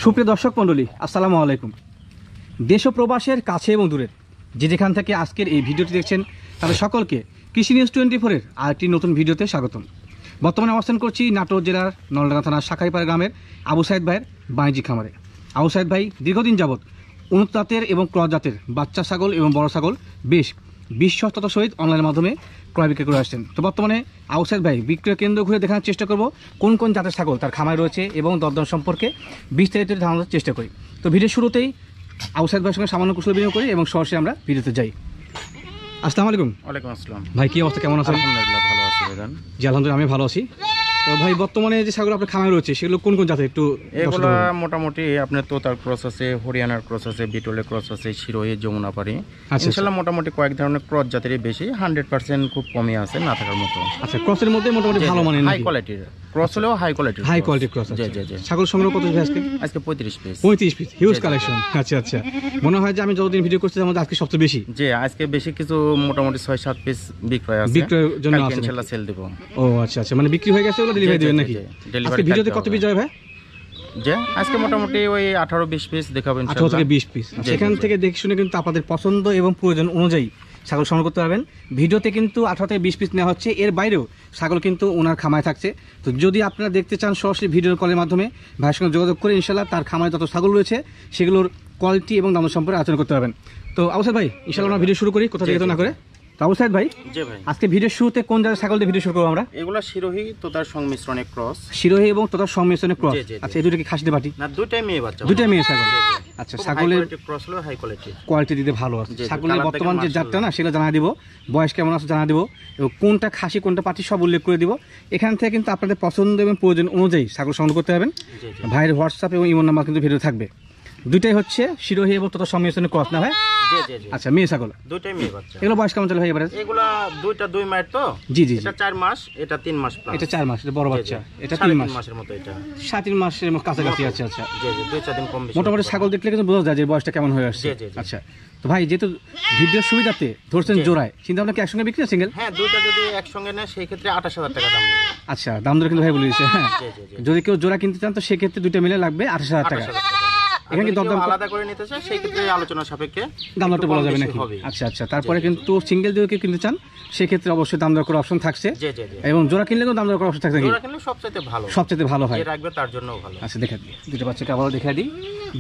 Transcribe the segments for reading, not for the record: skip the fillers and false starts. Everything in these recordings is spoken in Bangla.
সুপ্রিয় দর্শক মণ্ডলী, আসসালামু আলাইকুম। দেশ ও প্রবাসের কাছে এবং দূরের যে যেখান থেকে আজকের এই ভিডিওটি দেখছেন তাদের সকলকে কৃষি নিউজ 24-এর আরেকটি নতুন ভিডিওতে স্বাগতম। বর্তমানে অবস্থান করছি নাটোর জেলার নলডাঙ্গা থানার শাখাইপাড়া গ্রামের আবু সাইদ ভাইয়ের বাণিজ্যিক খামারে। আবু সাইদ ভাই দীর্ঘদিন যাবৎ উন্নত জাতের এবং ক্রস জাতের বাচ্চা ছাগল এবং বড় ছাগল বেশ বিশ্বস্ততার সহিত অনলাইনের মাধ্যমে ক্রয় বিক্রয় করে আসছেন। তো বর্তমানে আবু সাইদ ভাই বিক্রয় কেন্দ্র ঘুরে দেখানোর চেষ্টা করব কোন কোন জাতের ছাগল তার খামায় রয়েছে এবং দরদাম সম্পর্কে বিস্তারিত ধারণার চেষ্টা করি। তো ভিডিও শুরুতেই আবু সাইদ ভাইয়ের সঙ্গে সামান্য কুশল বিনিময় করি এবং সরাসরি আমরা ভিডিওতে যাই। আসসালামু আলাইকুম। ওয়ালাইকুম আসসালাম ভাই, কি অবস্থা, কেমন আছেন? আলহামদুলিল্লাহ ভালো আছি ভাইজান। জি আলহামদুলিল্লাহ, আমি ভালো আছি। তো ভাই, বর্তমানে যে ছাগল আপনার খামায় রয়েছে সেগুলো কোন কোন জাতের একটু? এগুলো মোটামুটি আপনার তোতার ক্রস আছে, হরিয়ানার ক্রস আছে, বিটলের ক্রস আছে, শিরোহী, যমুনাপাড়ি। ইনশাআল্লাহ মোটামুটি কয়েক ধরনের ক্রস জাতেরই বেশি, 100% খুব কমই আছে, না থাকার মতো। আচ্ছা, ক্রসের মধ্যে মোটামুটি ভালো মানের হাই কোয়ালিটির ক্রস হলেও হাই কোয়ালিটির ক্রস। জি জি জি। ছাগল সংগ্রহ কত আজকে? আজকে 35 পিস। 35 piece, huge collection. আচ্ছা আচ্ছা, মনে হয় যে আমি যতদিন ভিডিও করছি তার মধ্যে আজকে সবচেয়ে বেশি। জি, আজকে বেশি কিছু মোটামুটি 6-7 পিস বিক্রয় আছে, বিক্রয়ের জন্য আছে, ইনশাআল্লাহ সেল দেব। ও আচ্ছা আচ্ছা, মানে বিক্রি হয়ে গেছে, ওগুলো ডেলিভারি দিবেন নাকি? আজকে ভিডিওতে কত পিস যাবে ভাই? যে আজকে মোটামুটি ওই 18-20 পিস দেখাবো ইনশাআল্লাহ। 18 থেকে 20 পিস। সেখান থেকে দেখে শুনে কিন্তু আপনাদের পছন্দ এবং প্রয়োজন অনুযায়ী ছাগল সংগ্রহ করতে পারবেন। ভিডিওতে কিন্তু 18 থেকে 20 পিস নেওয়া হচ্ছে, এর বাইরেও ছাগল কিন্তু ওনার খামায় থাকছে। তো যদি আপনারা দেখতে চান সরাসরি ভিডিও কলের মাধ্যমে ভাইয়ের সঙ্গে যোগাযোগ করে ইনশাআল্লাহ তার খামারে যত ছাগল রয়েছে সেগুলোর কোয়ালিটি এবং দাম সম্পর্কে আলোচনা করতে পারবেন। তো আবু সাইদ ভাই, ইনশাআল্লাহ আমরা ভিডিও শুরু করি, কোথা থেকে না করে। আবু সাইদ ভাই, জি ভাই, আজকে ভিডিওর শুরুতে কোন জাতের ছাগল দিয়ে ভিডিও শুরু করব আমরা? এগুলা শিরোহী তোতার সংমিশ্রণে ক্রস। শিরোহী এবং তোতার সংমিশ্রণে ক্রস। আচ্ছা, এই দুটো কি খাসিতে বাটি? না, দুইটাই মেয়ে বাচ্চা। দুইটাই মেয়ে ছাগল। আচ্ছা, ছাগলের ক্রস হলো হাই কোয়ালিটি, কোয়ালিটি দিতে ভালো আছে। ছাগলের বর্তমান যে জাতটা না সেটা জানা দিব, বয়স কেমন আছে জানা দিব, এবং কোনটা খাসি কোনটা পাটি সব উল্লেখ করে দিব। এখান থেকে কিন্তু আপনাদের পছন্দ এবং প্রয়োজন অনুযায়ী ছাগল সংগ্রহ করতে পারবেন। ভাইয়ের হোয়াটসঅ্যাপ এবং ইমো নাম্বার কিন্তু ভিডিও থাকবে। দুইটাই হচ্ছে শিরোহী এবং তোতার সংমিশ্রণে ক্রস না ভাই? জি জি জি। আচ্ছা, মেয়ে ছাগল, দুইটাই মেয়ে বাচ্চা। এগুলো বয়স কেমন চলে ভাই এবারে? এগুলা দুইটা 2 মাস তো। জি জি, এটা 4 মাস, এটা 3 মাস প্লাস। এটা 4 মাস, এটা বড় বাচ্চা, এটা 3 মাসের মতো, এটা 3.5 মাসের কাছাকাছি। আচ্ছা আচ্ছা, জি জি, 2-4 দিন কম বেশি। মোটামুটি ছাগল দেখলে কিন্তু বোঝা যায় যে বয়সটা কেমন হয়ে আসছে। আচ্ছা, তো ভাই যেহেতু ভিডিওর সুবিধাতে ধরছেন জোড়ায়, চিন্তা ভাবনা কি একসঙ্গে বিক্রি না সিঙ্গেল? হ্যাঁ, দুইটা যদি একসঙ্গে নেয় সেই ক্ষেত্রে 28,000 টাকা দাম নেবে। আচ্ছা, দাম দর কিন্তু ভাই বলে দিয়েছে। হ্যাঁ, যদি কেউ জোড়া কিনতে চান তো সেক্ষেত্রে দুইটা মিলে লাগবে 28,000 টাকা। এখানে দরদাম আলাদা করে নিতে চাই সেই ক্ষেত্রে আলোচনা সাপেক্ষে দাম দরটা বলা যাবে নাকি? আচ্ছা আচ্ছা, তারপরে কিন্তু সিঙ্গেল যদি কেউ কিনতে চান সেক্ষেত্রে অবশ্যই দাম দর করার অপশন থাকছে, এবং জোড়া কিনলেও দাম দর করার অপশন থাকছে। জোড়া কিনলে সবচেয়ে ভালো হয়, রাখবে তার জন্য ভালো। আচ্ছা, দেখা দিই দুটো বাচ্চাকে আবারও দেখা দিই।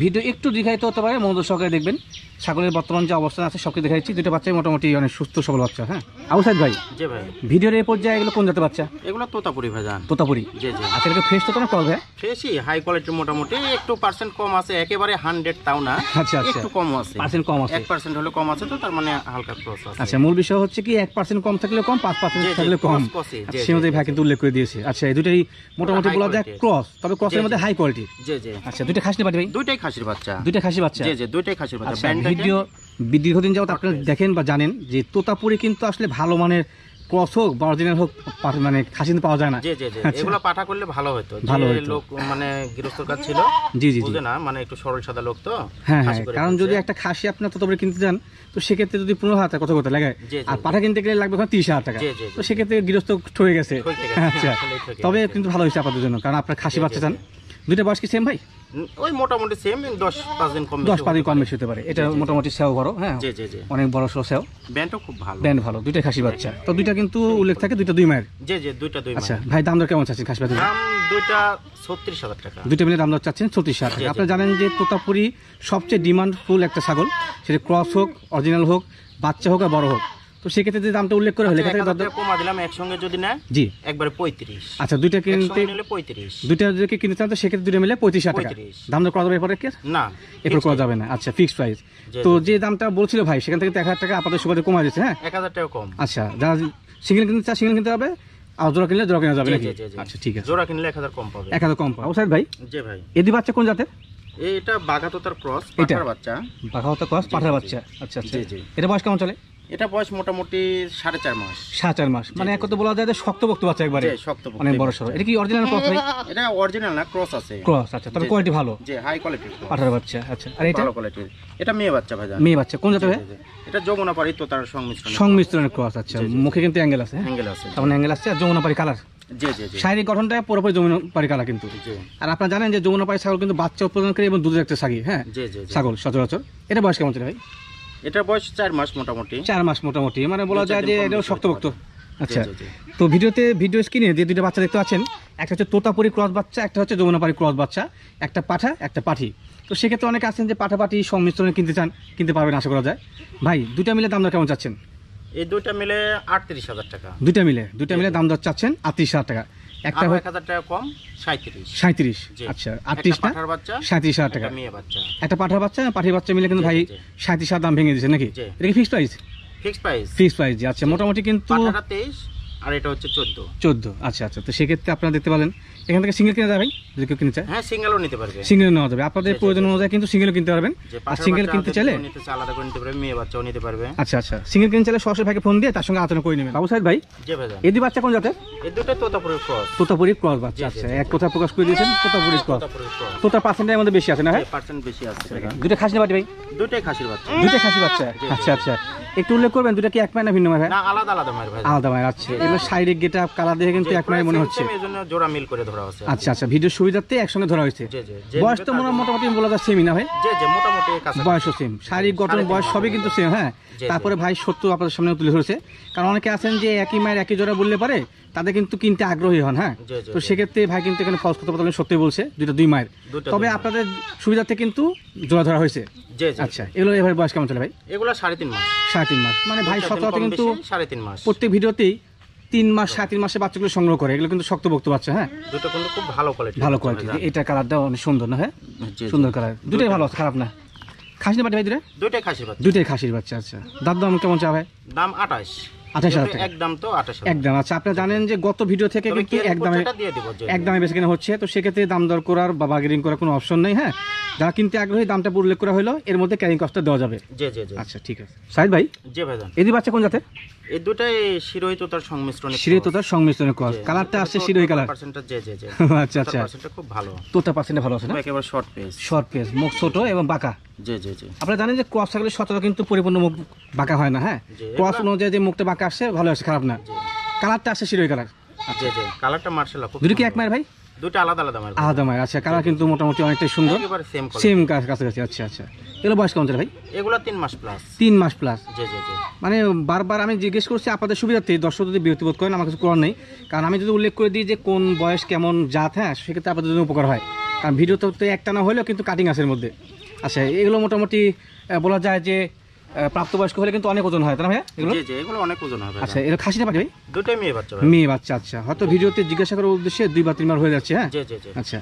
ভিডিও একটু দীর্ঘায়িত হতে পারে, মনোযোগ সহকারে দেখবেন। ছাগলের বর্তমান যে অবস্থান আছে সবকে দেখা দিচ্ছি। দুটো বাচ্চাই মোটামুটি অনেক সুস্থ সবল বাচ্চা। হ্যাঁ আবু সাইদ ভাই, জি ভাই, ভিডিওর এই পর্যায়ে এগুলো কোন জাতের বাচ্চা? এগুলো তোতাপুরি ভাইজান। তোতাপুরি, জি জি। আচ্ছা, এটা ফ্রেশ তো না ক্রস ভাই? ফ্রেশই, হাই কোয়ালিটির, মোটামুটি একটু পার্সেন্ট কম আছে, একেবারে 100 তাও না। আচ্ছা আচ্ছা, একটু কম আছে, পার্সেন্ট কম আছে, 1% হলে কম আছে, তো তার মানে হালকা ক্রস আছে। আচ্ছা, মূল বিষয় হচ্ছে কি 1% কম থাকলে কম, 5% থাকলে কম, সেই মধ্যে ভাই কিন্তু উল্লেখ করে দিয়েছে। আচ্ছা, এই দুটাই মোটামুটি বলা যায় ক্রস, তবে ক্রসের মধ্যে হাই কোয়ালিটি। জি জি। আচ্ছা, দুটো খাসি পাটি ভাই? দুইটাই খাসির বাচ্চা। দুইটা খাসি বাচ্চা? জি জি, দুইটাই খাসির বাচ্চা। ভিডিও দীর্ঘদিন যাবত আপনারা দেখেন বা জানেন যে তোতাপুরি কিন্তু আসলে ভালো মানের ক্রস হোক বা অরিজিনাল হোক মানে খাসি পাওয়া যায় না। জি জি জি, এগুলো পাঠা করলে ভালো হতো। যে লোক মানে গৃহস্থর কাজ ছিল, জি জি, বুঝে না, মানে একটু সরল সাদা লোক তো। হ্যাঁ হ্যাঁ, কারণ যদি একটা খাসি আপনার তোতাপুরি কিনতে যান তো সেক্ষেত্রে যদি 15,000 টাকা কথা লাগে, আর পাঠা কিনতে গেলে লাগবে 30,000 টাকা, তো সেক্ষেত্রে গৃহস্থ ঠকে গেছে। আচ্ছা, তবে কিন্তু ভালো হয়েছে আপনাদের জন্য, কারণ আপনার খাসি বাচ্চা চান। দুইটা বয়স কি সেম ভাই? ওই মোটামুটি সেম, 10-5 দিন কম, 10-5 দিন কম বেশি হতে পারে। এটা মোটামুটি সেও বড়। হ্যাঁ জি জি জি, অনেক বড় সেও, ব্যান্ডও খুব ভালো, ব্যান্ড ভালো। দুইটা খাসি বাচ্চা, তো দুইটা কিন্তু উল্লেখ থাকে দুইটা 2 মায়ের। জি জি, দুইটা 2 মায়ের। আচ্ছা ভাই, দাম দর কেমন চাচ্ছেন খাসি বাচ্চা? দাম দুইটা 36,000 টাকা। দুইটা মিলে দাম দর চাচ্ছেন 36,000 টাকা। আপনারা জানেন যে তোতাপুরি সবচেয়ে ডিমান্ডফুল একটা ছাগল, সেটা ক্রস হোক, অরিজিনাল হোক, বাচ্চা হোক আর বড় হোক, তো সেক্ষেত্রে যে দামটা উল্লেখ করে হলে কমা দিলাম একসঙ্গে যদি না। জি, একবারে 35। আচ্ছা, দুইটা কিনতে নিলে 35, দুইটা যদি কিনতে চান তো সেক্ষেত্রে দুইটা মিলে 35,000 টাকা। দাম দর করা যাবে এরপরে কি? না, এরপর করা যাবে না। আচ্ছা, ফিক্সড প্রাইস। তো যে দামটা বলছিল ভাই সেখান থেকে 1,000 টাকা আপনাদের সুবাদে কমা দিচ্ছে। হ্যাঁ, 1,000 টাকা কম। আচ্ছা, যারা সিঙ্গেল কিনতে চান সিঙ্গেল কিনতে হবে, আর জোড়া কিনলে জোড়া কিনা যাবে নাকি? আচ্ছা ঠিক আছে, জোড়া কিনলে 1,000 কম পাবে। 1,000 কম পাবে। সাইদ ভাই, জি ভাই, এদি বাচ্চা কোন জাতের? এটা বাঘাতোতার ক্রস, পাঠার বাচ্চা। বাঘাতোতার ক্রস, পাঠার বাচ্চা। আচ্ছা আচ্ছা, এটা বয়স কেমন চলে? এটা বয়স মোটামুটি 4.5 মাস। 4.5 মাস, মানে এক কথা বলা যায় যে শক্তপোক্ত বাচ্চা, একবারে অনেক বড় সরো। এটা কি অরিজিনাল ক্রস ভাই? এটা অরিজিনাল না, ক্রস আছে। ক্রস, আচ্ছা, তবে কোয়ালিটি ভালো, জি, হাই কোয়ালিটির পাঠার বাচ্চা। আচ্ছা, আর এটা ভালো কোয়ালিটির। এটা মেয়ে বাচ্চা ভাই। মেয়ে বাচ্চা কোন জাতের ভাই? এটা যমুনাপাড়ি তোতার সংমিশ্রণের ক্রস। আচ্ছা, মুখে কিন্তু অ্যাঙ্গেল আছে। অ্যাঙ্গেল আছে, তার মানে অ্যাঙ্গেল আছে, আর যমুনাপাড়ি কালার। জি জি জি শারীরিক গঠনটা পুরোপুরি যমুনাপাড়ি কালার কিন্তু। জি আর আপনারা জানেন যে যমুনাপাড়ি ছাগল কিন্তু বাচ্চা উৎপাদন করে এবং দুধের একটা ছাগি, হ্যাঁ জি জি জি। ছাগল সচরাচর। এটা বয়স কেমন ছিল ভাই? এটার বয়স 4 মাস মোটামুটি। 4 মাস মোটামুটি, মানে বলা যায় যে এটাও শক্তভক্ত। আচ্ছা, জি, জি, জি। তো ভিডিও স্ক্রিনে যে দুইটা বাচ্চা দেখতে পাচ্ছেন, একটা হচ্ছে তোতাপুরি ক্রস বাচ্চা, একটা হচ্ছে যমুনাপাড়ি ক্রস বাচ্চা, একটা পাঠা একটা পাঠি। তো সেক্ষেত্রে অনেকে আছেন যে পাঠা পাঠি সংমিশ্রণে কিনতে চান, কিনতে পারবেন আশা করা যায়। ভাই দুইটা মিলে দাম দর কেমন চাচ্ছেন? এই দুইটা মিলে 38,000 টাকা। দুইটা মিলে দাম দর চাচ্ছেন 38,000 টাকা। একটা আর হয় 1,000 টাকা কম 37। 37। জি। আচ্ছা, একটা 38 না পাঠার বাচ্চা 37,000 টাকা। একটা মেয়ে বাচ্চা। একটা পাঠার বাচ্চা পাঠির বাচ্চা মিলে কিন্তু জি, ভাই জি, জি। 37,000 দাম ভেঙে দিয়েছে নাকি? জি। এটা কি fixed price? Fix price. Fixed price, আচ্ছা। মোটামুটি কিন্তু পাঠাটা 23 আর এটা হচ্ছে 14। 14। আচ্ছা আচ্ছা, তো সেক্ষেত্রে আপনারা দেখতে পারেন এখান থেকে সিঙ্গেল কিনে যায় ভাই, যদি কেউ কিনতে চায় হ্যাঁ, সিঙ্গেলও নিতে পারবে। সিঙ্গেল নেওয়া যাবে, আপনাদের জি, জি, প্রয়োজন জি। অনুযায়ী কিন্তু সিঙ্গেল কিনতে পারবেন। যে আর পাঠার সিঙ্গেল বাচ্চা কিনতে চাইলে নিতে চায় আলাদা করে নিতে পারবে, মেয়ে বাচ্চাও নিতে পারবে। আচ্ছা আচ্ছা, সিঙ্গেল কিনতে চাইলে সরাসরি ভাইকে ফোন দিয়ে তার সঙ্গে আলোচনা করে নেবেন। বাবু সাহেব ভাই, জি ভাইজান। এদি বাচ্চা কোন জাতের? এই দুটো তোতাপুরের ক্রস। তোতাপুরি ক্রস বাচ্চা। জি, জি, আচ্ছা, জি। এক কথা প্রকাশ করে দিয়েছেন, তোতাপুরি ক্রস। তোতাপুরের ক্রস। তোতার পার্সেন্টের মধ্যে বেশি আছে না ভাই? 1% বেশি আছে ভাইজান। দুটো খাসি না বাটি ভাই? দুটোই খাসির বাচ্চা। দুটো খাসি বাচ্চা। জি, জি, আচ্ছা আচ্ছা, একটু উল্লেখ করবেন দুটো কি এক মায়ের না ভিন্ন মায়ের ভাই? না, আলাদা আলাদা মায়ের ভাই। আলাদা মায়ের। আচ্ছা, এগুলো শারীরিক গেটা কালার দেখে কিন্তু এক মায়ের মনে হচ্ছে। এই জন্য জোড়া মিল করে ধরা হচ্ছে। আচ্ছা আচ্ছা, ভিডিও সুবিধার্থে একসঙ্গে ধরা হয়েছে। জি জি জি। বয়স তো মোটামুটি বলা যায় সেমই না ভাই? জি জি, মোটামুটি কাছে। বয়সও সেম, শারীরিক গঠন বয়স সবই কিন্তু সেম, হ্যাঁ। জি, জি। তারপরে ভাই সত্য আপনাদের সামনে তুলে ধরেছে, কারণ অনেকে আছেন যে একই মায়ের একই জোড়া বললে পারে তাদের কিন্তু কিনতে আগ্রহী হন, হ্যাঁ। জি, জি, তো জি। সেক্ষেত্রে ভাই কিন্তু এখানে ফলস কথা বলতে সত্যি বলছে, দুই মায়ের। দুইটা তবে দুই মায়ের। আপনাদের সুবিধার্থে কিন্তু জোড়া ধরা হয়েছে। জি জি। আচ্ছা, এগুলো এবার বয়স কেমন চলে ভাই? এগুলা 3.5 মাস। 3.5 মাস, মানে ভাই দুইটা দিন সচরাচর কম কিন্তু বেশি, 3.5 মাস। প্রত্যেক ভিডিওতেই 3 মাস 3.5 মাসে বাচ্চাগুলো সংগ্রহ করে, এগুলো কিন্তু শক্তভক্ত বাচ্চা, হ্যাঁ। দুটো কিন্তু খুব ভালো কোয়ালিটি। ভালো কোয়ালিটি, এটা কালারটা অনেক সুন্দর না, হ্যাঁ জি, জি। সুন্দর কালার, দুটোই ভালো, খারাপ না। খাসি না বাটি ভাই দুটো? দুটোই খাসির বাচ্চা। দুটোই খাসির বাচ্চা। আচ্ছা, দাম কেমন চা ভাই? দাম 28। 28,000 টাকা। একদম তো 28,000। একদম। আচ্ছা, আপনারা জানেন যে গত ভিডিও থেকে তবে কিন্তু কি একদমে দিয়ে দিব। জি, জি। একদমে বেশি কেনা হচ্ছে, তো সেক্ষেত্রে দাম দর করার বা বার্গেনিং করার কোনো অপশন নেই, হ্যাঁ। যারা কিনতে আগ্রহী দামটা উল্লেখ করা হলো, এর মধ্যে ক্যারিং কস্টটা দেওয়া যাবে। জি জি জি। আচ্ছা, ঠিক আছে। সাইদ ভাই, জি ভাইজান। এদি বাচ্চা কোন জাতের? এই দুটাই শিরোহী তোতার সংমিশ্রণে। শিরোহী তোতার সংমিশ্রণে ক্রস, কালারটা আসছে শিরোহী কালার। পার্সেন্টটা জি জি জি। আচ্ছা আচ্ছা, পার্সেন্টটা খুব ভালো। তোতা পার্সেন্টে ভালো আছে না? একেবারে শর্ট পেজ। শর্ট পেস, মুখ ছোট এবং বাঁকা। জি জি জি। আপনারা জানেন যে ক্রস ছাগলের সচরাচর কিন্তু পরিপূর্ণ মুখ বাঁকা হয় না, হ্যাঁ। জি, ক্রস এগুলা- অনুযায়ী যে মুখটা বাঁকা আসছে ভালো আসছে, খারাপ না। জি কালারটা আসছে শিরোহী কালার। জি জি। কালারটা মার্শাল্লাহ খুব দুটো কি এক সুন্দর। মায়ের ভাই? দুটো আলাদা আলাদা মায়ের। আলাদা মায়ের। আচ্ছা, কালার কিন্তু মোটামুটি অনেকটাই সুন্দর, একেবারে সেম কোয়ালিটি। সেম কাছাকাছি। আচ্ছা আচ্ছা, এগুলো বয়স কেমন চলে ভাই? এগুলা 3 মাস প্লাস। 3 মাস প্লাস। জি জি জি। মানে বারবার আমি জিজ্ঞেস করছি আপনাদের সুবিধার্থে, দর্শক যদি বিরক্তিবোধ করেন আমার কিছু করার নেই, কারণ আমি যদি উল্লেখ করে দিই যে কোন বয়স কেমন জাত, হ্যাঁ, সেক্ষেত্রে আপনাদের জন্য উপকার হয়, কারণ ভিডিওতে তো একটা না হলেও কিন্তু কাটিং আছে এর মধ্যে। আচ্ছা, এগুলো মোটামুটি বলা যায় যে প্রাপ্তবয়স্ক হলে কিন্তু অনেক ওজন হয়, তাই না ভাইয়া এগুলো? জি জি, এগুলো অনেক ওজন হবে। আচ্ছা, এগুলো খাসি না পাটি ভাই? দুটোই মেয়ে বাচ্চা ভাই। মেয়ে বাচ্চা। আচ্ছা, হয়তো ভিডিওতে জিজ্ঞাসা করার উদ্দেশ্যে 2 বা 3 বার হয়ে যাচ্ছে, হ্যাঁ। জি জি জি। আচ্ছা,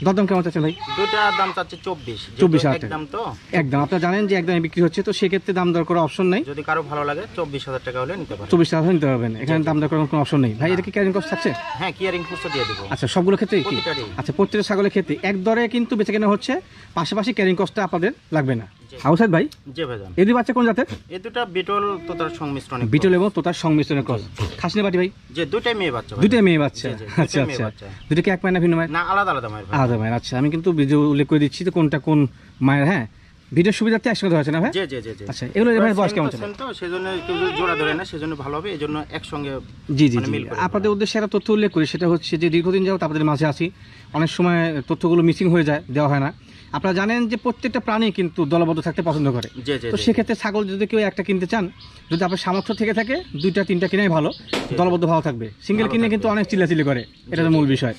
দরদাম কেমন চাচ্ছেন ভাই? দুটার দাম চাচ্ছে 24। 24,000 টাকা। একদম তো একদম, আপনারা জানেন যে একদমই বিক্রি হচ্ছে, তো সেক্ষেত্রে দাম দর করার অপশন নেই। যদি কারো ভালো লাগে 24,000 টাকা হলে নিতে পারে। 24,000 নিতে পারবেন, এখানে দাম দর করার কোনো অপশন নেই। ভাই, এটা কি ক্যারিং কস্ট থাকছে? হ্যাঁ, কিয়ারিং খুচরা দিয়ে দেবো। আচ্ছা, সবগুলো ক্ষেত্রে কি? প্রতিটারই। আচ্ছা, প্রত্যেকটা ছাগলের ক্ষেত্রে এক দরে কিন্তু বেচে কেনা হচ্ছে, পাশাপাশি ক্যারিং কস্টটা আপনাদের লাগবে না। হাউসাইদ ভাই, জি ভাইজান। এদি বাচ্চা কোন জাতের? এই দুটা বিটল তোতার সংমিশ্রণে। বিটল এবং তোতার সংমিশ্রণের ক্রস। খাসি না বাটি ভাই? যে দুটাই মেয়ে বাচ্চা ভাই। দুটোই মেয়ে বাচ্চা। জি, জি, আচ্ছা দুটোই মেয়ে আচ্ছা, বাচ্চা। দুটো কি এক মায়ের না ভিন্ন মায়ের? না, আলাদা আলাদা মায়ের ভাই। আলাদা মায়ের। আচ্ছা, আমি কিন্তু ভিডিও উল্লেখ করে দিচ্ছি তো কোনটা কোন মায়ের, হ্যাঁ। ভিডিওর সুবিধার্থে একসঙ্গে ধরা হচ্ছে না ভাই? জি জি জি জি। আচ্ছা, এগুলো এর বয়স কেমন চলে? সেম তো, সেজন্য কেউ যদি জোড়া ধরে না সেজন্য ভালো হবে, এজন্য একসঙ্গে। জি জি মানে জি, মিল করে আপনাদের উদ্দেশ্যে একটা তথ্য উল্লেখ করি, সেটা হচ্ছে যে দীর্ঘদিন যাবত আপনাদের মাঝে আসি, অনেক সময় তথ্যগুলো মিসিং হয়ে যায়, দেওয়া হয় না। আপনারা জানেন যে প্রত্যেকটা প্রাণী কিন্তু দলবদ্ধ থাকতে পছন্দ করে, জি জি তো জি। সেক্ষেত্রে ছাগল যদি কেউ একটা কিনতে চান, যদি আপনার সামর্থ্য থেকে থাকে 2টা 3টা কিনাই ভালো, দলবদ্ধ ভালো থাকবে। সিঙ্গেল ভালো কিনে থাকবে। কিন্তু অনেক চিল্লাচিল্লি করে, এটা তো মূল বিষয়।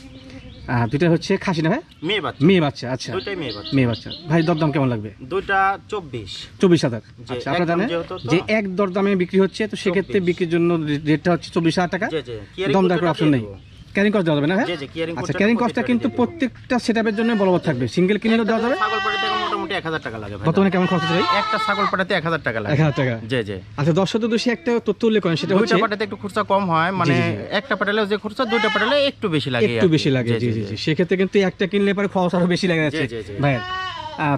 দুইটা হচ্ছে খাসি না ভাই? মেয়ে বাচ্চা। মেয়ে বাচ্চা। আচ্ছা, দুটাই মেয়ে বাচ্চা। মেয়ে বাচ্চা। ভাই, দরদাম কেমন লাগবে? দুটা 24। 24,000। জি, আচ্ছা, আপনারা একদম জানেন যেহেতু তো- যে এক দরদামে বিক্রি হচ্ছে, তো সেক্ষেত্রে 24 বিক্রির জন্য রেটটা হচ্ছে 24,000 টাকা। জি জি। কিয়ারিং দম দর খুচরা করার অপশন দিয়ে নেই, দেবো। ক্যারিং কস্ট দেওয়া যাবে না ভাই? জি জি, কিয়ারিং আচ্ছা, খুচরা ক্যারিং কস্টটা প্রতিটারই কিন্তু দিয়ে দেবো। প্রত্যেকটা সেটআপের জন্য বলবৎ থাকবে, সিঙ্গেল কিনলেও দেওয়া যাবে। ছাগল পাঠাতে এখন মোটামুটি 1,000 টাকা লাগে ভাই। বর্তমানে কেমন খরচ আছে ভাই? একটা ছাগল পাঠাতে 1,000 টাকা লাগে। 1,000 টাকা। জি জি। আচ্ছা, দর্শক উদ্দেশ্যে একটা তথ্য উল্লেখ করেন, সেটা হচ্ছে দুইটা পাঠাতে একটু খরচা কম হয়, মানে জি, জি, একটা পাঠালেও যে খরচা, দুইটা পাঠালে একটু বেশি লাগে। একটু বেশি লাগে। জি জি জি, সেক্ষেত্রে কিন্তু একটা কিনলে পরে খরচ আরো বেশি লাগে যাচ্ছে জি, জি, জি। ভাইয়ের।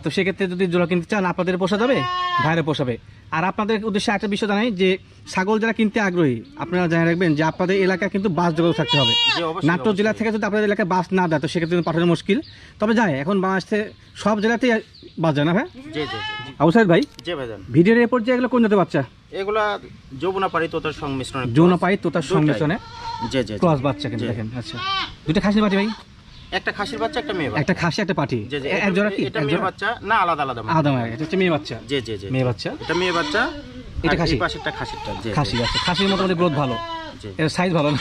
তো সেক্ষেত্রে যদি জোড়া কিনতে চান, আপনাদের পোষা যাবে, ভাইয়ের পোষাবে। আর আপনাদের উদ্দেশ্যে একটা বিষয় জানাই যে ছাগল যারা কিনতে আগ্রহী, আপনারা জানিয়ে রাখবেন যে আপনাদের এলাকায় কিন্তু বাস যোগাযোগ থাকতে হবে। জি, অবশ্যই, নাটোর জেলা থেকে যদি আপনাদের এলাকায় বাস না দেয়, তো সেক্ষেত্রে কিন্তু পাঠানো মুশকিল। তবে যায়, এখন বাংলাদেশে সব জেলাতেই বাস যায় না ভাই? জি জি জি। আবুসাইদ ভাই, জি ভাইজান। ভিডিওর এরপর যে এগুলো কোন জাতের বাচ্চা? এগুলা যমুনা পারি তোতার সংমিশ্রণে। যৌন পাই তোতার দুটাই। সংমিশ্রণে। জি জি ক্রস বাচ্চা কিন্তু দেখেন। আচ্ছা, দুটো খাসির পাটি ভাই? একটা খাসির বাচ্চা একটা মেয়ে বাচ্চা। একটা খাসি একটা পাটি, জি জি এক জোড়া কি? এটা মেয়ে বাচ্চা না আলাদা আলাদা আলাদা মায়ের, এটা হচ্ছে মেয়ে বাচ্চা। জি জি জি মেয়ে বাচ্চা, এটা মেয়ে বাচ্চা, এটা আর খাসি? এই পাশেরটা খাসিরটা। জি খাসি আছে, খাসির মোটামুটি গ্রোথ ভালো, জি এর সাইজ ভালো না?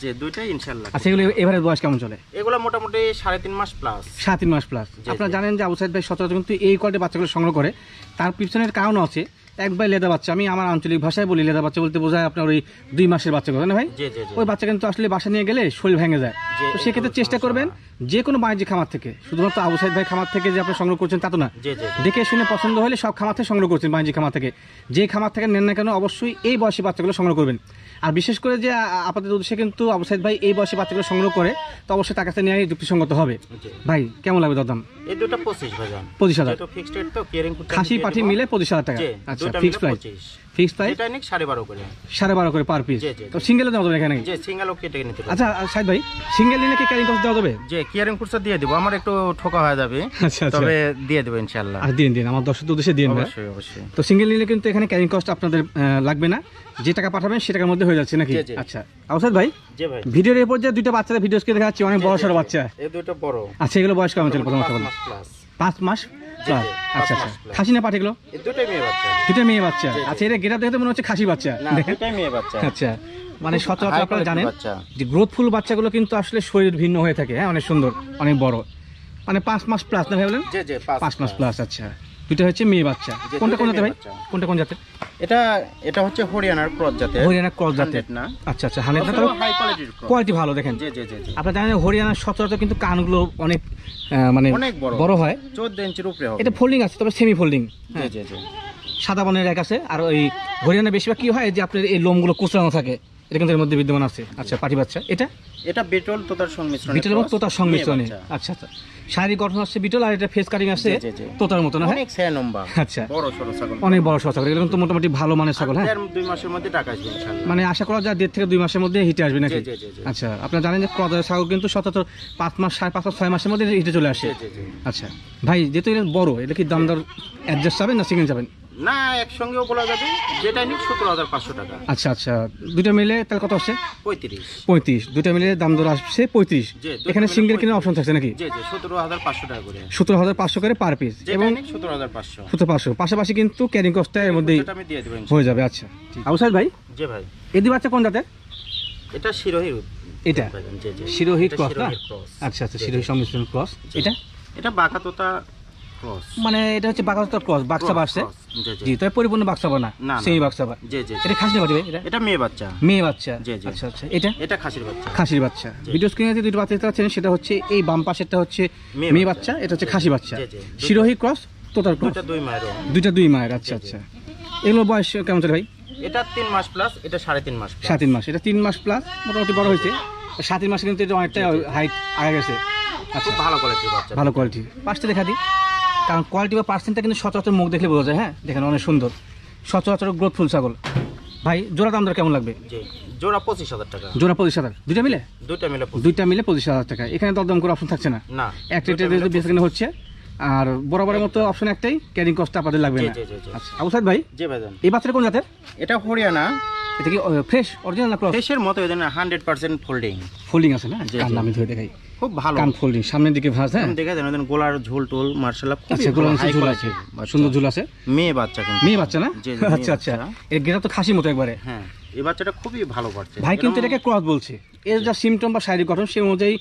জি দুইটাই ইনশাআল্লাহ। আচ্ছা, এগুলো এভারেজ বয়স কেমন চলে? এগুলো মোটামুটি 3.5 মাস প্লাস। 3.5 মাস প্লাস। জি, আপনারা জি। জানেন যে আবু সাইদ ভাই সচরাচর কিন্তু এই কোয়ালিটির বাচ্চাগুলো সংগ্রহ করে, তার পিছনের কারণ আছে। একবার লেদা বাচ্চা, আমি আমার আঞ্চলিক ভাষায় বলি, লেদা বাচ্চা বলতে বোঝায় আপনার ওই 2 মাসের বাচ্চা কথা না ভাই? জি জি জি ওই বাচ্চা কিন্তু আসলে বাসা নিয়ে গেলে শরীর ভেঙে যায়। জি, তো সেক্ষেত্রে চেষ্টা করবেন যে কোনো বাণিজ্যিক খামার থেকে, শুধুমাত্র আবু সাইদ ভাই খামার থেকে যে আপনি সংগ্রহ করছেন তা তো না। জি জি জি দেখে শুনে পছন্দ হলে সব খামার থেকে সংগ্রহ করছেন, বাণিজ্যিক খামার থেকে। যে খামার থেকে নেন না কেন অবশ্যই এই বয়সী বাচ্চাগুলো সংগ্রহ করবেন। আর বিশেষ করে যে আপাতত উদ্দেশ্যে কিন্তু আবু সাইদ ভাই এই বয়সী বাচ্চাগুলো সংগ্রহ করে, তো অবশ্যই তার কাছে নেওয়াই যুক্তিসঙ্গত হবে। জি। ভাই কেমন লাগবে দরদাম? এই দুটো 25 ভাইজান। 25,000 যেহেতু ফিক্সড রেট তো কেয়ারিং করতে খাসি পাঠি মিলে 25,000 টাকা। জি আচ্ছা, দুটো ফিক্সড মিলে প্রাইস? 25। ফিক্সড প্রাইস এটা নিক 12.5 করে। 12.5 করে পার পিস। জি, জি, তো জি। সিঙ্গেলে দেওয়া যাবে এখানে নাকি? যে সিঙ্গেলও কেটে নিতে পারবে। আচ্ছা সাইদ ভাই, সিঙ্গেল নিলে কি ক্যারিং কস্ট দেওয়া যাবে? যে কেয়ারিং কোর্সটা দিয়ে দেব, আমার একটু ঠকা হয়ে যাবে, আচ্ছা আচ্ছা, তবে দিয়ে দেব ইনশাআল্লাহ। আর দিন আমার দর্শকদের উদ্দেশ্যে দিন ভাই। অবশ্যই অবশ্যই। তো সিঙ্গেল নিলে কিন্তু এখানে ক্যারিং কস্ট আপনাদের লাগবে না, যে টাকা পাঠাবেন সে টাকার মধ্যে হয়ে যাচ্ছে নাকি? জি, জি। আচ্ছা আউসাদ ভাই, জি ভাই। ভিডিওর এরপর যে দুইটা বাচ্চাদের ভিডিওস কে দেখাচ্ছি, অনেক বড় সড়ো বাচ্চা। এই দুটো বড়। আচ্ছা, এগুলো বয়স কেমন চলে? প্রথম কথা 5 বলুন। মাস প্লাস। 5 মাস জি, প্লাস। জি, আচ্ছা 5 আচ্ছা, মাস plus। খাসি না পাঠি এগুলো? এই দুটোই মেয়ে বাচ্চা। দুটো মেয়ে বাচ্চা। জি, জি। আচ্ছা, এটা গেটআপ দেখে তো মনে হচ্ছে খাসি বাচ্চা। না দেখেন, দুটোই মেয়ে বাচ্চা। আচ্ছা, মানে খুব সচরাচর high আপনারা quality জানেন বাচ্চা। যে গ্রোথফুল বাচ্চাগুলো কিন্তু আসলে শরীর ভিন্ন হয়ে থাকে, হ্যাঁ, অনেক সুন্দর, অনেক বড়, মানে 5 মাস প্লাস না ভাই বলেন? জি জি 5 মাস প্লাস। আচ্ছা, দুটো হচ্ছে মেয়ে বাচ্চা। জি, কোনটা কোন দুটোই জাতের ভাই? মেয়ে বাচ্চা। কোনটা কোন জাতের? এটা হচ্ছে হরিয়ানার ক্রস জাতের। হরিয়ানা ক্রস জাতের 100 না। আচ্ছা আচ্ছা, 100 না, হাই কোয়ালিটির ক্রস। কোয়ালিটি ভালো দেখেন। জি জি জি জি। আপনারা জানেন হরিয়ানার সচরাচর কিন্তু কানগুলো অনেক মানে অনেক বড় হয়। 14 ইঞ্চির উপরে হবে। এটা ফোল্ডিং আছে, তবে সেমি ফোল্ডিং। জি জি জি। সাদা বনের এক আছে, আর ওই হরিয়ানা বেশিরভাগ কি হয় যে আপনার এই লোমগুলো কুচলানো থাকে, এটা কিন্তু এর মধ্যে বিদ্যমান আছে। আচ্ছা, পাটি বাচ্চা। এটা বিটল তোতার সংমিশ্রণ। বিটল এবং তোতার সংমিশ্রণে। আচ্ছা আচ্ছা, শারীরিক গঠন আছে বিটল, আর এটা ফেস কাটিং আছে জি, জি। তোতার মতো না? হ্যাঁ, অনেক ছায়া লম্বা। আচ্ছা, বড় সরো ছাগল। অনেক বড় সড় ছাগল, এগুলো কিন্তু মোটামুটি ভালো মানের ছাগল। হ্যাঁ, 2 মাসের মধ্যে টাকা আসবে ইনশাআল্লাহ। মানে আশা করা যায় 1.5 থেকে 2 মাসের মধ্যে হিটে আসবে নাকি? জি, জি, জি, জি। আচ্ছা, আপনারা জানেন যে ক্রস ছাগল কিন্তু সচরাচর 5 মাস, 5.5 মাস, 6 মাসের মধ্যে হিটে চলে আসে। জি জি জি। আচ্ছা ভাই, যেহেতু এটা বড়, এটা কি দাম দর অ্যাডজাস্ট যাবেন না সিঙ্গেল যাবেন? না, একসঙ্গেও বলা যাবে, যেটা নিক 17,500 টাকা। আচ্ছা আচ্ছা, দুটো মিলে তাহলে কত আসছে? 35। 35। দুটো মিলে দাম দর আসছে 35। জি, দুটো এখানে মিলে সিঙ্গেল 35 কেনার অপশন থাকছে নাকি? জি জি 17,500 টাকা করে। 17,500 করে পার পিস, যেটা এবং নিক 17,500। 17,500 পাশাপাশি কিন্তু ক্যারিং কস্টটা এর মধ্যেই সেটা আমি দিয়ে দেব ইনশাআল্লাহ। হয়ে যাবে। আচ্ছা, আউসাদ ভাই, জি ভাই। এদি বাচ্চা কোন জাতের? এটা শিরোহী। এটা জি জি। শিরোহী এটা ক্রস না? শিরোহীর cross। আচ্ছা আচ্ছা, জি, জি। শিরোহী সংমিশ্রণ ক্রস। এটা এটা বাঘাতোতা ক্রস। মানে এটা হচ্ছে বাঘাতোতার ক্রস, বাক্সা বাড়ছে। জি জি। জি, তবে পরিপূর্ণ বাক্সাবা না, না, না। সেই বাক্সাবা। জি জি। এটা খাসি না পাটি ভাই? এটা এটা মেয়ে বাচ্চা। মেয়ে বাচ্চা। জি, জি। আচ্ছা আচ্ছা, এটা এটা খাসির বাচ্চা। খাসির বাচ্চা। জি। ভিডিও স্ক্রিনে যে দুটো বাচ্চা দেখতে পাচ্ছেন, সেটা হচ্ছে এই বাম পাশেরটা হচ্ছে মেয়ে মেয়ে বাচ্চা। বাচ্চা, এটা হচ্ছে খাসি বাচ্চা। জি, জি। শিরোহী ক্রস, তোতার ক্রস, দুটো 2 মায়ের। দুইটা 2 মায়ের। আচ্ছা জি, জি। আচ্ছা, এগুলো বয়স কেমন চলে ভাই? এটা 3 মাস প্লাস, এটা 3.5 মাস প্লাস। 3.5 মাস। এটা 3 মাস প্লাস, মোটামুটি বড় হয়েছে। 3.5 মাসে কিন্তু এটা অনেকটা হাইট আগে গেছে। আচ্ছা, খুব ভালো কোয়ালিটির বাচ্চা। ভালো কোয়ালিটি। পাঁচটা দেখা দিই, কারণ কোয়ালিটি বা পার্সেন্টটা কিন্তু সচরাচর মুখ দেখলে বোঝা যায়। হ্যাঁ, দেখেন অনেক সুন্দর সচরাচর গ্রোথফুল ছাগল। ভাই, জোড়া দাম দর কেমন লাগবে? জি, জোড়া 25,000 টাকা। জোড়া 25,000, দুইটা মিলে? দুইটা মিলে 25। দুইটা মিলে 25,000 টাকা। এখানে দরদাম করে অপশন থাকছে না? না, এক রেটে বেশি কিনা হচ্ছে, আর বরাবরের মতো অপশন একটাই, ক্যারিং কস্ট আপনাদের লাগবে জি, না। জি, জি, জি। আচ্ছা, আবু সাইদ ভাই, জি ভাইজান। এই বাচ্চাটা কোন জাতের? এটা হরিয়ানা। এটা কি ফ্রেশ অরিজিনাল না ক্রস? ফেসের মতো এদের 100% ফোল্ডিং। ফোল্ডিং আছে না? জি, কান জি। আমি ধরে দেখাই, খুব ভালো। কান ফোল্ডিং, সামনের দিকে ভাঁজ। হ্যাঁ, দেখে দেন ওদের গোলার ঝোল টোল মার্শাল্লাহ খুব আচ্ছা, গোলার নিচে ঝুল আছে, সুন্দর ঝুল আছে। মেয়ে বাচ্চা কিন্তু। মেয়ে বাচ্চা না? জি, জি, মেয়ে আচ্ছা আচ্ছা, বাচ্চা। এর গেটা তো খাসি মতো একবারে। হ্যাঁ, এই বাচ্চাটা খুবই ভালো পাচ্ছে ভাই কিন্তু এটাকে ক্রস বলছে, এর যা সিমটম বা শারীরিক গঠন সেই অনুযায়ী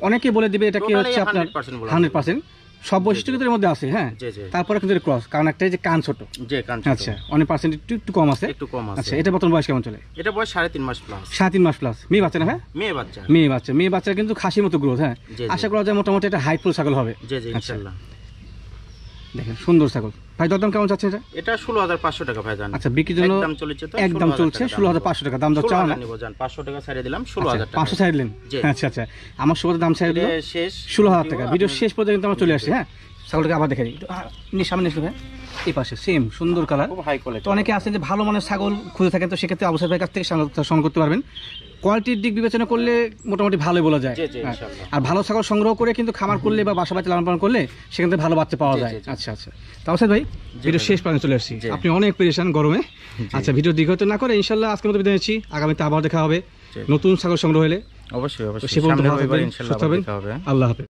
অনেকে বলে দিবে এটা কি Totally হচ্ছে আপনার 100% বলা 100%। সব বৈশিষ্ট্য কিন্তু এর মধ্যে আছে। হ্যাঁ, জি, জি। তারপরে কিন্তু ক্রস, কারণ একটা যে কান ছোট। যে কান আচ্ছা, অনেক পার্সেন্ট একটু কম আছে। একটু কম আছে। আচ্ছা, এটা বর্তমান বয়স কেমন চলে? এটা বয়স 3.5 মাস প্লাস। 3.5 মাস প্লাস। মেয়ে বাচ্চা না? হ্যাঁ, মেয়ে বাচ্চা। মেয়ে বাচ্চা। মেয়ে বাচ্চা কিন্তু খাসির মতো গ্রোথ। হ্যাঁ, জি, জি। আশা করা যায় মোটামুটি একটা হাইটফুল ছাগল হবে। জি জি আচ্ছা, ইনশাআল্লাহ। দেখেন সুন্দর ছাগল। ভাই, দরদাম কেমন চাচ্ছেন এটা? এটা 16,500 টাকা ভাইজান। আচ্ছা, বিক্রির জন্য একদম চলেছে তো একদম চলছে 16,500 টাকা। দাম দর চাওয়া না? নিব জান 500 টাকা ছাড়িয়ে দিলাম 16,000 টাকা। 500 ছাড় দিলেন? জি। আচ্ছা আচ্ছা, আমার শুভ দাম ছাড় দিল এটা শেষ 16,000 টাকা। ভিডিও শেষ পর্যন্ত আমরা চলে আসছি। হ্যাঁ, ছাগলটাকে আবার দেখে দিই একটু। সামনে এসে ভাই, এই পাশে সেম সুন্দর কালার। খুব হাই কোয়ালিটি। তো অনেকে আছেন যে ভালো মানের ছাগল খুঁজে থাকেন, তো সেক্ষেত্রে আবু সাইদ ভাইয়ের কাছ থেকে সংগ্রহ করতে পারবেন। কোয়ালিটির দিক বিবেচনা করলে মোটামুটি ভালোই বলা যায়। জি, জি, হ্যাঁ, ইনশাআল্লাহ। আর ভালো ছাগল সংগ্রহ করে কিন্তু খামার করলে বা বাসা বাড়িতে লালন পালন করলে সেখান থেকে ভালো বাচ্চা পাওয়া জি, যায়। জি, জি। আচ্ছা আচ্ছা, তো আবু সাইদ ভাই, ভিডিও শেষ পর্যন্ত চলে আসছি। জি। আপনি অনেক পেরেশান গরমে। আচ্ছা, ভিডিও দীর্ঘত না করে ইনশাল্লাহ আজকের মতো বিদায় নিচ্ছি। আগামীতে আবার দেখা হবে। জি। নতুন ছাগল সংগ্রহ হলে অবশ্যই তো অবশ্যই সে পর্যন্ত সামনের ভালো রবিবার থাকবেন, ইনশাআল্লাহ সুস্থ আবার হবেন। দেখা হবে। আল্লাহ হাফেজ।